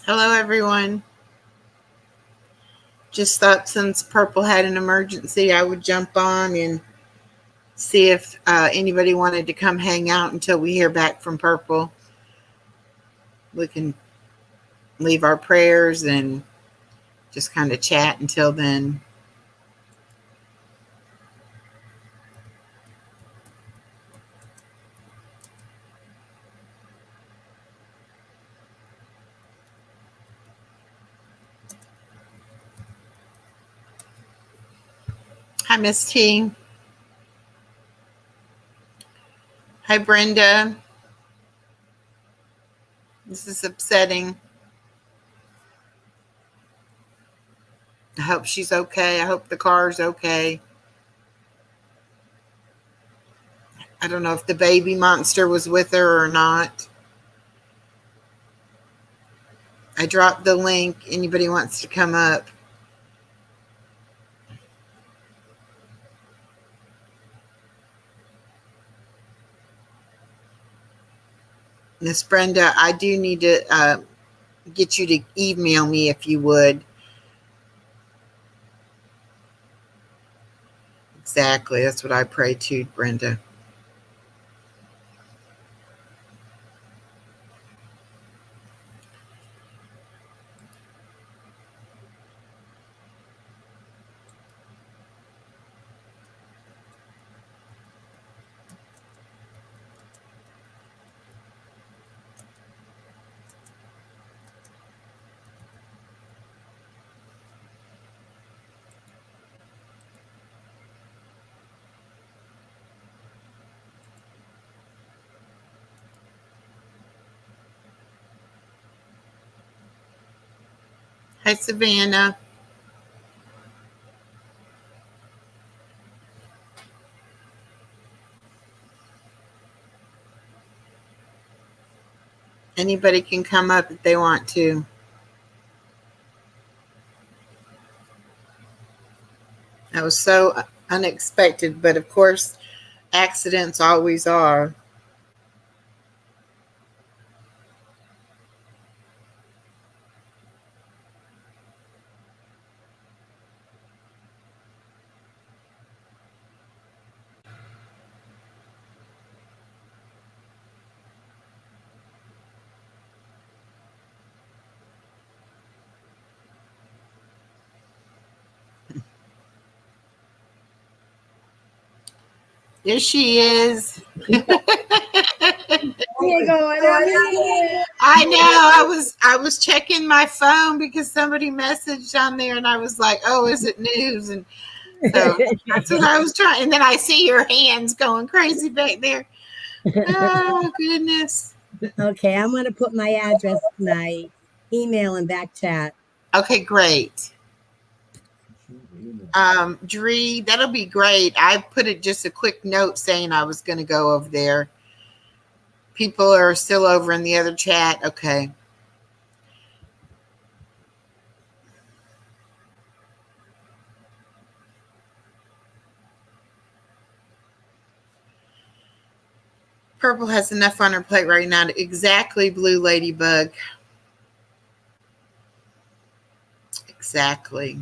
Hello, everyone. Just thought since Purple had an emergency, I would jump on and see if anybody wanted to come hang out until we hear back from Purple. We can leave our prayers and just kind of chat until then. Hi, Miss T. Hi, Brenda. This is upsetting. I hope she's okay. I hope the car's okay. I don't know if the baby monster was with her or not. I dropped the link. Anybody wants to come up? Miss Brenda, I do need to get you to email me if you would. Exactly. That's what I pray to, Brenda. Hi, Savannah. Anybody can come up if they want to. That was so unexpected, but of course, accidents always are. There she is. I know. I was checking my phone because somebody messaged on there, and I was like, "Oh, is it news?" And so that's what I was trying. And then I see your hands going crazy back there. Oh goodness. Okay, I'm going to put my address, my email, and back chat. Okay, great. Dree, that'll be great. I put it just a quick note saying I was going to go over there. People are still over in the other chat. Okay. Purple has enough on her plate right now. Exactly, Blue Ladybug. Exactly.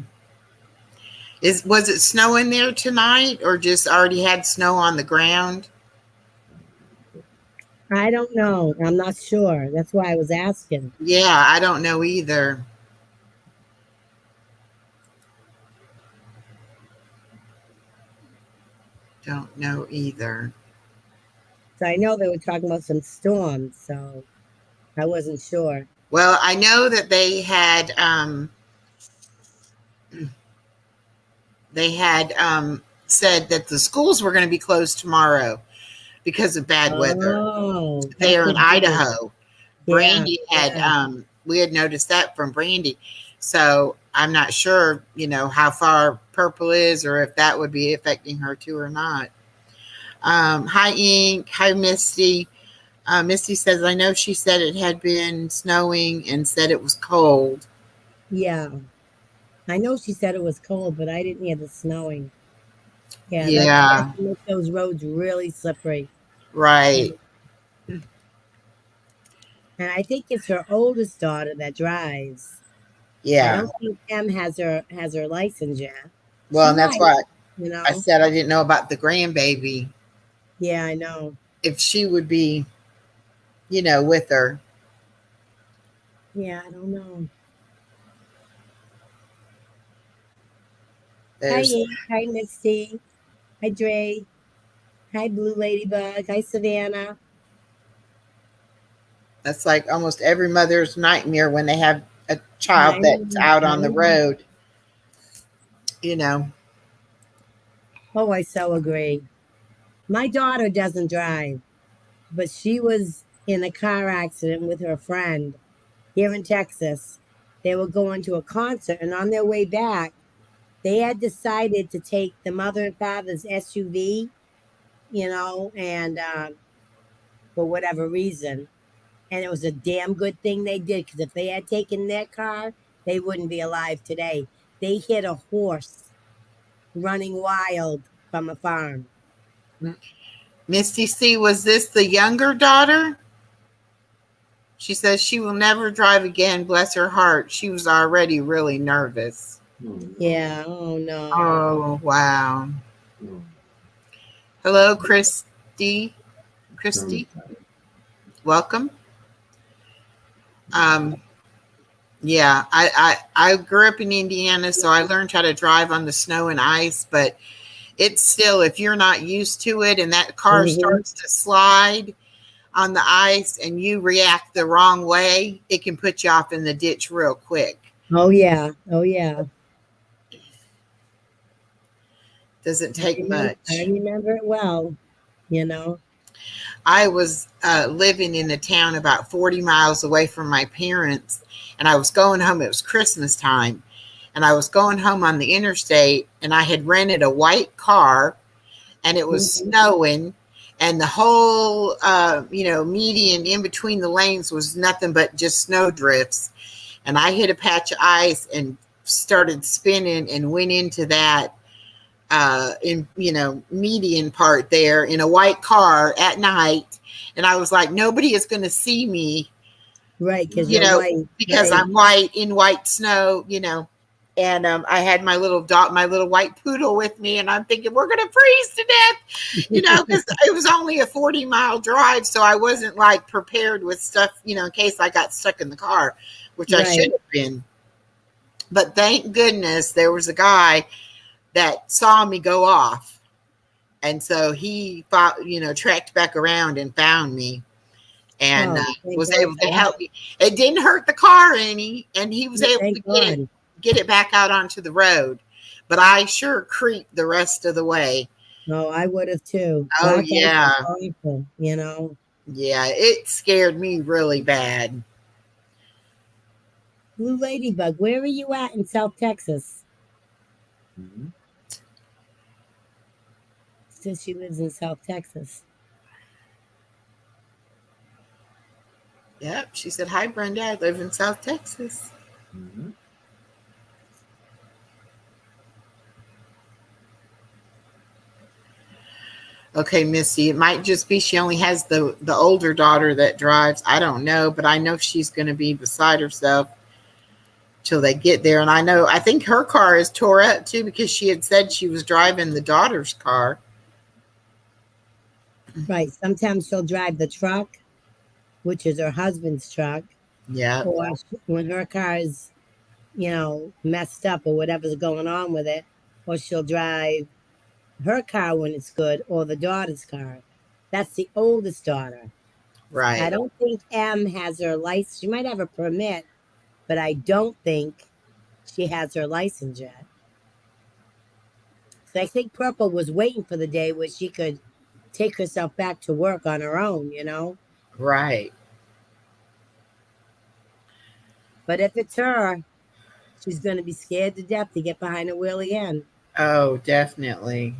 Was it snowing there tonight or just already had snow on the ground? I don't know. I'm not sure. That's why I was asking. Yeah, I don't know either. Don't know either. So I know they were talking about some storms, so I wasn't sure. Well, I know that they had said that the schools were going to be closed tomorrow because of bad weather. They are in Idaho. Brandy had we had noticed that from Brandy. So I'm not sure, how far Purple is or if that would be affecting her too or not. Hi, Ink. Hi, Misty. Misty says, I know she said it had been snowing and said it was cold. Yeah. I know she said it was cold, but I didn't hear the snowing. Yeah, that Yeah, can make those roads really slippery. right. And, and I think it's her oldest daughter that drives. I Yeah. don't think Em has her license yet. Well, She and that's might, why you I know. said I didn't know about the grandbaby. Yeah, I know. If she would be, with her. Yeah, I don't know. Hi, There's Ink. Hi, Misty. Hi, Dre. Hi, Blue Ladybug. Hi, Savannah. That's like almost every mother's nightmare when they have a I child that's know. out I on the know. road, you know. Oh, I so agree. My daughter doesn't drive, but she was in a car accident with her friend here in Texas. They were going to a concert, and on their way back, they had decided to take the mother and father's SUV, and for whatever reason. And it was a damn good thing they did because if they had taken their car, they wouldn't be alive today. They hit a horse running wild from a farm. Misty C, was this the younger daughter? She says she will never drive again. Bless her heart. She was already really nervous. Yeah, oh no. Oh, wow. Hello, Christy. Christy, welcome. Um, yeah, I grew up in Indiana, so I learned how to drive on the snow and ice, but it's still, if you're not used to it and that car Hmm. starts to slide on the ice and you react the wrong way, it can put you off in the ditch real quick. Oh yeah. Oh yeah. Doesn't I take remember I much. remember it well, you know. I was living in a town about 40 miles away from my parents, and I was going home. It was Christmas time, and I was going home on the interstate, and I had rented a white car, and it was Hmm. snowing, and the whole, median in between the lanes was nothing but just snow drifts. And I hit a patch of ice and started spinning and went into that in median part there in a white car at night, and I was like, nobody is going to see me, Right, because you're white, because right? I'm white in white snow, and I had my little dog, my little white poodle with me, and I'm thinking we're going to freeze to death, because it was only a 40-mile drive, so I wasn't like prepared with stuff, in case I got stuck in the car, which I should Right. have been. But thank goodness there was a guy that saw me go off. And so he fought, tracked back around and found me, and Oh, thank was God able for to that. help me. It didn't hurt the car any, and he was Yeah, able to thank God. get it back out onto the road. But I sure creaked the rest of the way. No, I would have too. Oh Black ice is yeah, awful, you know. yeah, it scared me really bad. Blue Ladybug, where are you at in South Texas? Since she lives in South Texas. Yep, she said, "Hi, Brenda. I live in South Texas." Okay, Missy, it might just be she only has the older daughter that drives. I don't know, but I know she's going to be beside herself till they get there. And I think her car is tore up too because she had said she was driving the daughter's car. Right. Sometimes she'll drive the truck, which is her husband's truck, Yeah, or when her car is, messed up or whatever's going on with it, or she'll drive her car when it's good, or the daughter's car. That's the oldest daughter. I right, don't think M has her license. She might have a permit, but I don't think she has her license yet. So I think Purple was waiting for the day where she could take herself back to work on her own, you know? right. But if it's her, she's going to be scared to death to get behind a wheel again. Oh, definitely.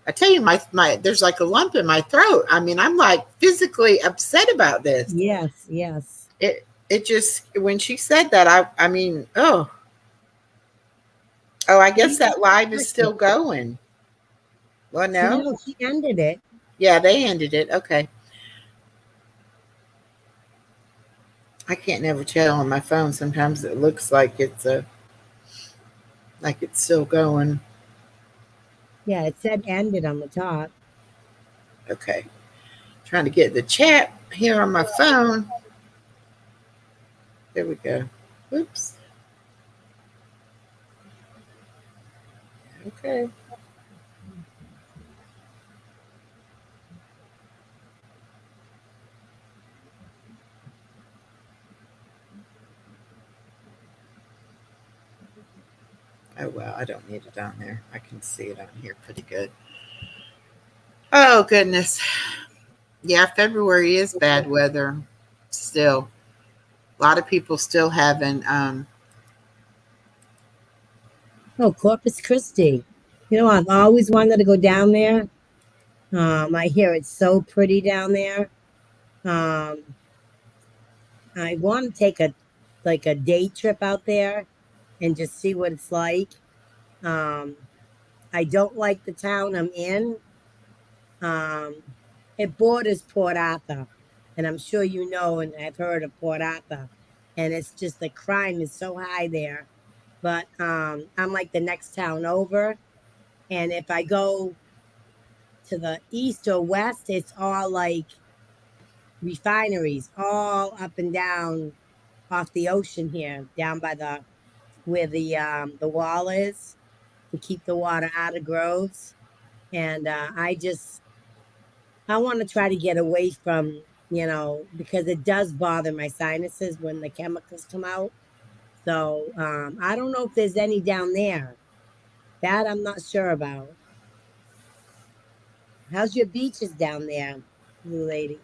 I tell you, my there's like a lump in my throat. I mean, I'm like physically upset about this. Yes, yes. It just when she said that, I mean, oh, I guess that live is still going. Well, no, No, she ended it. yeah, they ended it. Okay, I can't never tell on my phone. Sometimes it looks like it's still going. Yeah, it said ended on the top. Okay, trying to get the chat here on my phone. There we go. Whoops. Okay. Oh, well, I don't need it on there. I can see it on here pretty good. Oh, goodness. Yeah, February is bad weather still. A lot of people still haven't. Oh, Corpus Christi. I've always wanted to go down there. I hear it's so pretty down there. Um, I want to take a day trip out there and just see what it's like. Um, I don't like the town I'm in. Um, it borders Port Arthur, and I'm sure you know and have heard of Port Arthur. And it's just the crime is so high there. But I'm like the next town over, and if I go to the east or west, it's all like refineries, all up and down off the ocean here, down by where the wall is to keep the water out of groves. And I want to try to get away from, because it does bother my sinuses when the chemicals come out. So I don't know if there's any down there. That I'm not sure about. How's your beaches down there, blue lady?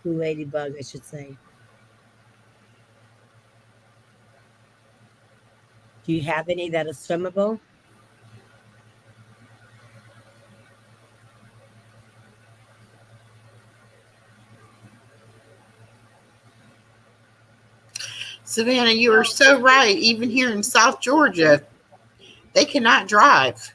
Blue ladybug, I should say. Do you have any that are swimmable? Savannah, you are so right. Even here in South Georgia, they cannot drive.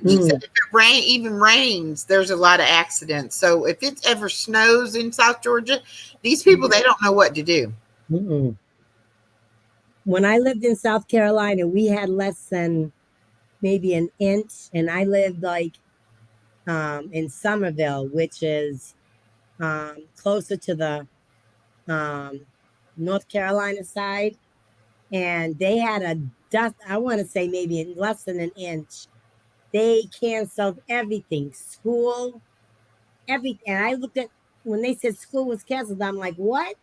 She said if it even rains, there's a lot of accidents. So if it ever snows in South Georgia, these people, they don't know what to do. Mm-mm. When I lived in South Carolina, we had less than maybe an inch, and I lived like in Somerville, which is closer to the North Carolina side, and they had a dust. I want to say maybe in less than an inch. They canceled everything, school, everything. And I looked at when they said school was canceled. I'm like, what?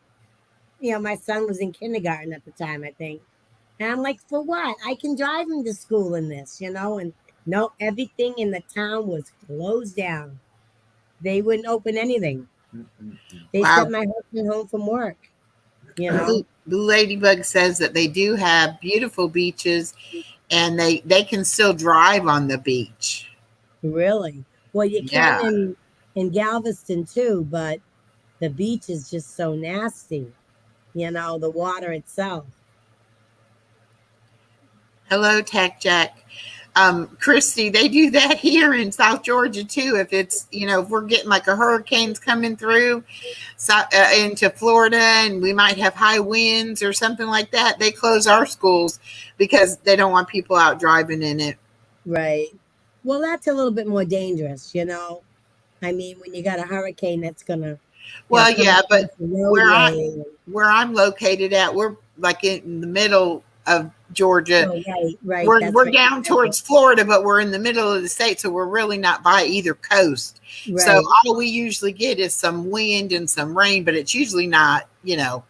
My son was in kindergarten at the time, I think. And I'm like, for what? I can drive him to school in this, and no, everything in the town was closed down. They wouldn't open anything. They sent Wow. my husband home from work, you know. The ladybug says that they do have beautiful beaches and they can still drive on the beach. Really? Well, you can Yeah. in Galveston too, but the beach is just so nasty, the water itself. Hello, Tech Jack. Christy, they do that here in South Georgia too. If it's, if we're getting like a hurricane's coming through into Florida and we might have high winds or something like that, they close our schools because they don't want people out driving in it. Right. Well, that's a little bit more dangerous, I mean, when you got a hurricane that's gonna, Well, come yeah, but across the roadway. where I'm located at, we're like in the middle of Georgia. Oh, right. We're That's we're right. down towards Florida, but we're in the middle of the state, so we're really not by either coast. So Right. all we usually get is some wind and some rain, but it's usually not,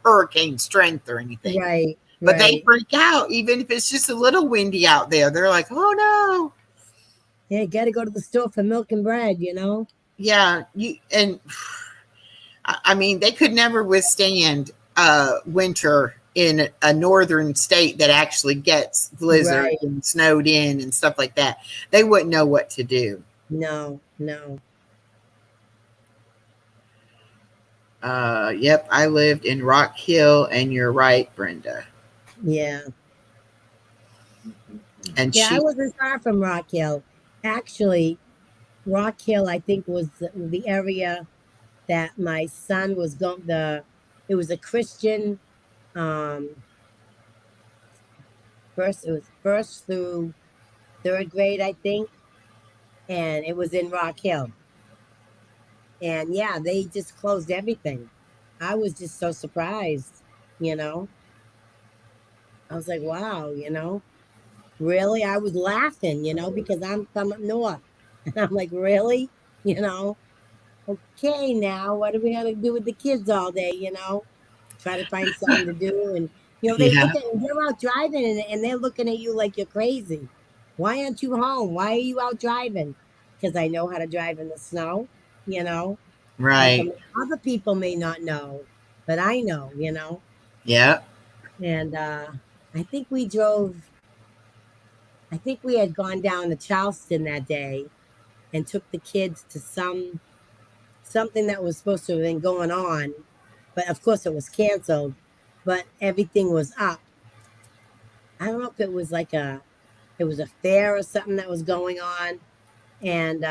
hurricane strength or anything. Right. But they Right. freak out even if it's just a little windy out there. They're like, "Oh no." Yeah, you got to go to the store for milk and bread, Yeah, I mean, they could never withstand winter in a northern state that actually gets blizzard Right. and snowed in and stuff like that. They wouldn't know what to do. No, no. Yep, I lived in Rock Hill, and you're right, Brenda. Yeah. And Yeah, I she, wasn't far from Rock Hill. Actually, Rock Hill, I think, was the area that my son was going. It was a Christian. Um, First, it was first through third grade, I think, and it was in Rock Hill. And yeah, they just closed everything. I was just so surprised, you know. I was like, wow, really? I was laughing, because I'm from up north. And I'm like, really? You know, okay, now what are we going to do with the kids all day, Try to find something to do. And, they yeah, look at you're out driving and they're looking at you like you're crazy. Why aren't you home? Why are you out driving? Because I know how to drive in the snow, you know. How right. come other people may not know, but I know. Yep. And I think we drove, I think we had gone down to Charleston that day and took the kids to something that was supposed to have been going on, but of course it was canceled, but everything was up. I don't know if it was it was a fair or something that was going on. And,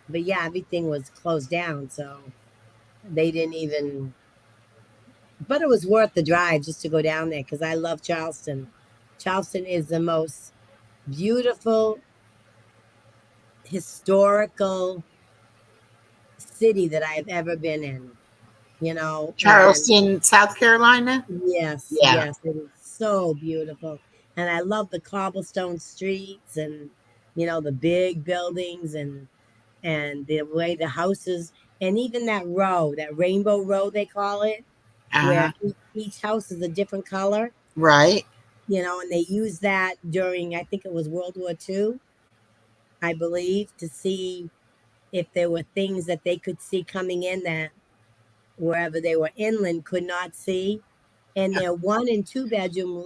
but yeah, everything was closed down. So they didn't even, but it was worth the drive just to go down there because I love Charleston. Charleston is the most beautiful, historical city that I've ever been in, and Charleston, South Carolina. yes, Yeah. yes, it is so beautiful. And I love the cobblestone streets and the big buildings and the way the houses and even that row, that rainbow row they call it, Uh-huh. where each house is a different color, Right. and they used that during I think it was World War II, I believe, to see if there were things that they could see coming in that wherever they were inland could not see. And they're 1 and 2 bedroom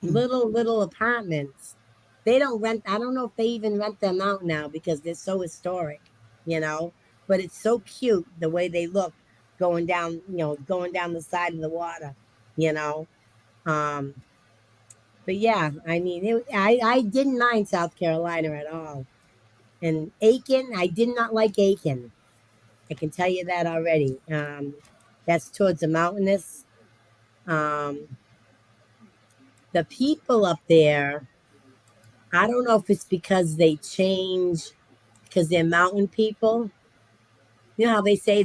little apartments. They don't rent, I don't know if they even rent them out now because they're so historic, you know. But it's so cute the way they look going down the side of the water, you know. Um, but yeah, I mean, I didn't mind South Carolina at all. And Aiken, I did not like Aiken. I can tell you that already. That's towards the mountainous. Um, the people up there, I don't know if it's because they change because they're mountain people. You know how they say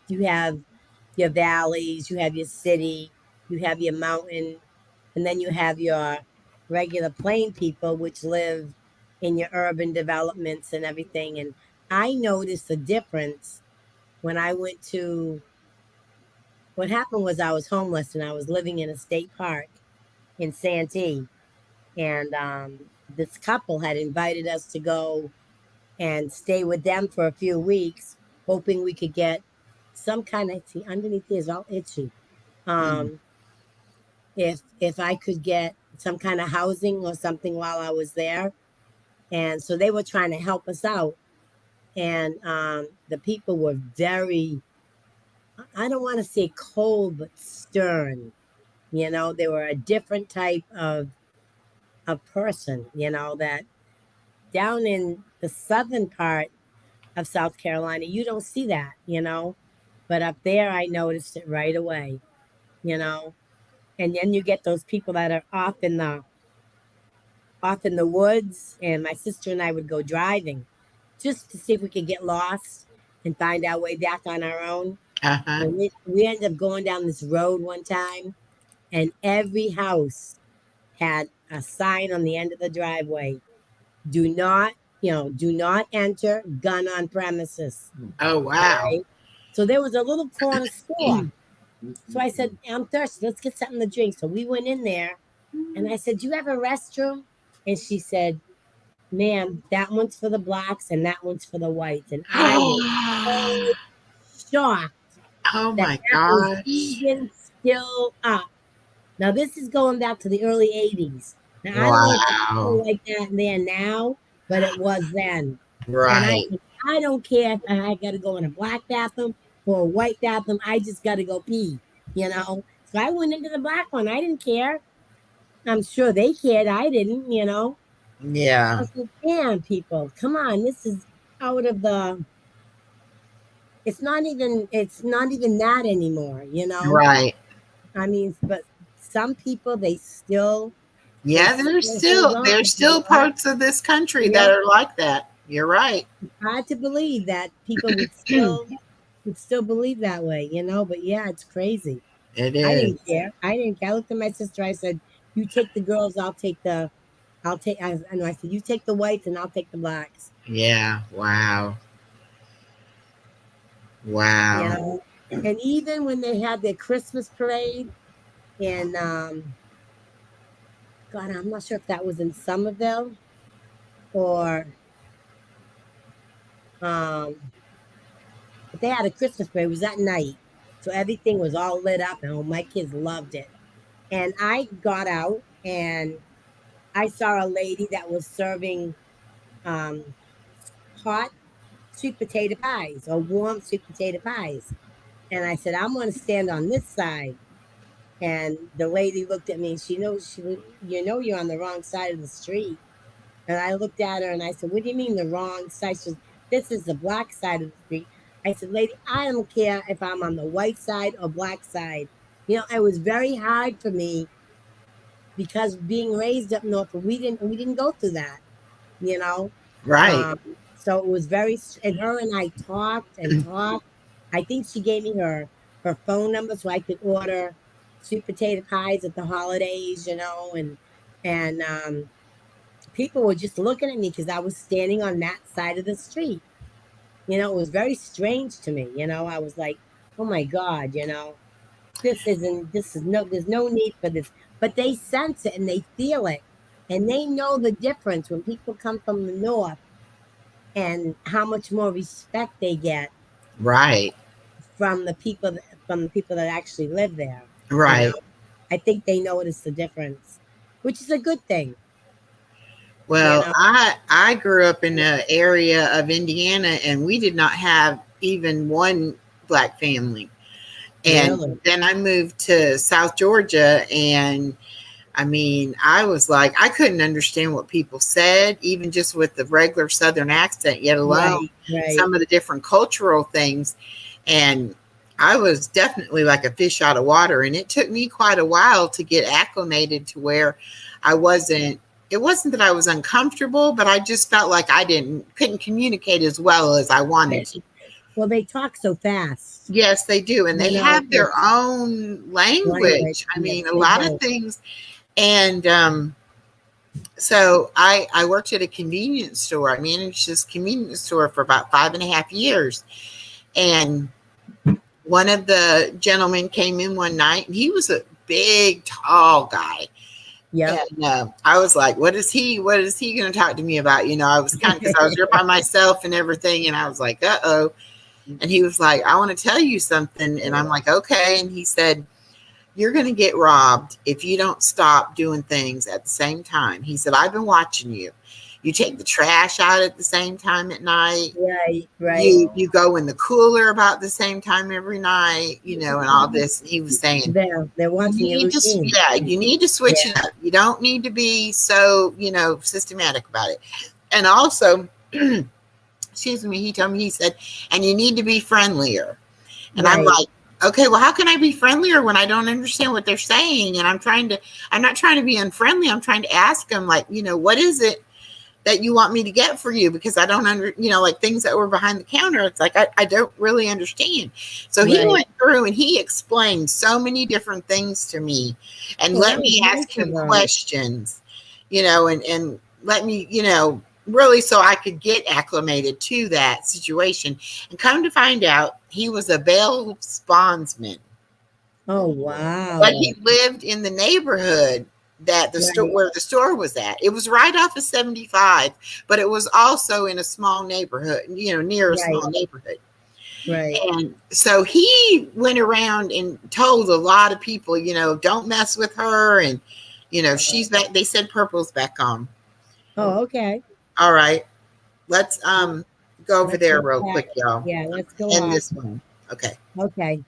you have your valleys, you have your city, you have your mountain, and then you have your regular plain people which live in your urban developments and everything. And I noticed a difference when I went to what happened was I was homeless and I was living in a state park in Santee. And this couple had invited us to go and stay with them for a few weeks, hoping we could get some kind of see underneath here is all itchy. Mm. Um, if I could get some kind of housing or something while I was there. And so they were trying to help us out. And the people were very, I don't want to say cold, but stern. They were a different type of person, that down in the southern part of South Carolina, you don't see that. But up there, I noticed it right away, you know. And then you get those people that are off in the woods, and my sister and I would go driving just to see if we could get lost and find our way back on our own. Uh-huh. And we ended up going down this road one time, and every house had a sign on the end of the driveway: "Do not, do not enter, gun on premises." Oh, All wow. right. So there was a little corner store. So I said, "I'm thirsty. Let's get something to drink." So we went in there and I said, "Do you have a restroom?" And she said, "Ma'am, that one's for the blacks and that one's for the whites." And I was Oh, so shocked that my that was gosh. even still up. Now this is going back to the early 80s. Now I don't know if it's Wow. still like that there now, but it was then. And I Right. said, I don't care if I got to go in a black bathroom or a white bathroom. I just got to go pee, you know? So I went into the black one. I didn't care. I'm sure they cared. I didn't, you know? I Yeah. said, damn, people, come on. This is out of the, it's not even that anymore, you know? Right. I mean, but some people, they Yeah, still hold on there's to the still parts of this country that yeah. are like that. You're right. Hard to believe that people would still believe that way, you know. But yeah, it's crazy. It I didn't is. care. I didn't care. I looked at my sister. I said, "You take the girls. I'll take." I know. I said, "You take the whites, and I'll take the blacks." Yeah. Wow. You Wow. know. And even when they had their Christmas parade, and God, I'm not sure if that was in Somerville or um, but they had a Christmas parade. It was that night, so everything was all lit up, and oh, my kids loved it. And I got out and I saw a lady that was serving um, hot sweet potato pies or warm sweet potato pies. And I said, I'm going to stand on this side. And the lady looked at me and she knows you know, you're on the wrong side of the street. And I looked at her and I said, what do you mean the wrong side? She says, this is the black side of the street. I said, lady, I don't care if I'm on the white side or black side. You know, it was very hard for me because being raised up north, we didn't go through that, you know. Right. Um, so it was and her and I talked and talked. I think she gave me her phone number so I could order sweet potato pies at the holidays, you know, and people were just looking at me because I was standing on that side of the street. You know, it was very strange to me. You know, I was like, oh my God, you know, there's no need for this. But they sense it and they feel it. And they know the difference when people come from the north and how much more respect they get Right. from the people that actually live there. You know, Right. I think they notice the difference, which is a good thing. You Well, know, I grew up in an area of Indiana and we did not have even one black family. And really. then I moved to South Georgia and I mean, I was like, I couldn't understand what people said, even just with the regular Southern accent, yet alone Right, right. some of the different cultural things. And I was definitely like a fish out of water. And it took me quite a while to get acclimated to where I wasn't, it wasn't that I was uncomfortable, but I just felt like couldn't communicate as well as I wanted to. Well, they talk so fast. Yes, they do. And they You know, have their it's own language. language. I Yes, mean, a they lot of do. things. And so I worked at a convenience store. I managed this convenience store for about 5.5 years. And one of the gentlemen came in one night and he was a big, tall guy. Yep. And I was like, what is he going to talk to me about? You know, I was kind of, because I was there by myself and everything. And I was like, uh-oh. And he was like, I want to tell you something. And I'm like, okay. And he said, you're going to get robbed if you don't stop doing things at the same time. He said, I've been watching you. You take the trash out at the same time at night. Right, right. You go in the cooler about the same time every night, you know, and all this. And he was saying, They're watching your routine. you need to switch Yeah. it up. You don't need to be so, you know, systematic about it. And also, excuse me, he told me, he said, and you need to be friendlier. And I'm Right. like, okay, well, how can I be friendlier when I don't understand what they're saying? And I'm not trying to be unfriendly. I'm trying to ask them, like, you know, what is it that you want me to get for you? Because I don't like things that were behind the counter. It's like, I don't really understand. So he Right. went through and he explained so many different things to me and Well, let that was me ask nice of him them. questions, you know, and let me, you know, really so I could get acclimated to that situation. And come to find out, he was a bail bondsman. Oh, But wow. he lived in the neighborhood that the store Right. where the store was at. It was right off of 75, but it was also in a small neighborhood, you know, near a Right. small neighborhood. Right. And so he went around and told a lot of people, don't mess with her. And, she's back. They said Purple's back on. Oh, okay. All right. Let's go over Let's there go real back. quick, y'all. Yeah, let's go End off. this one. Okay. Okay.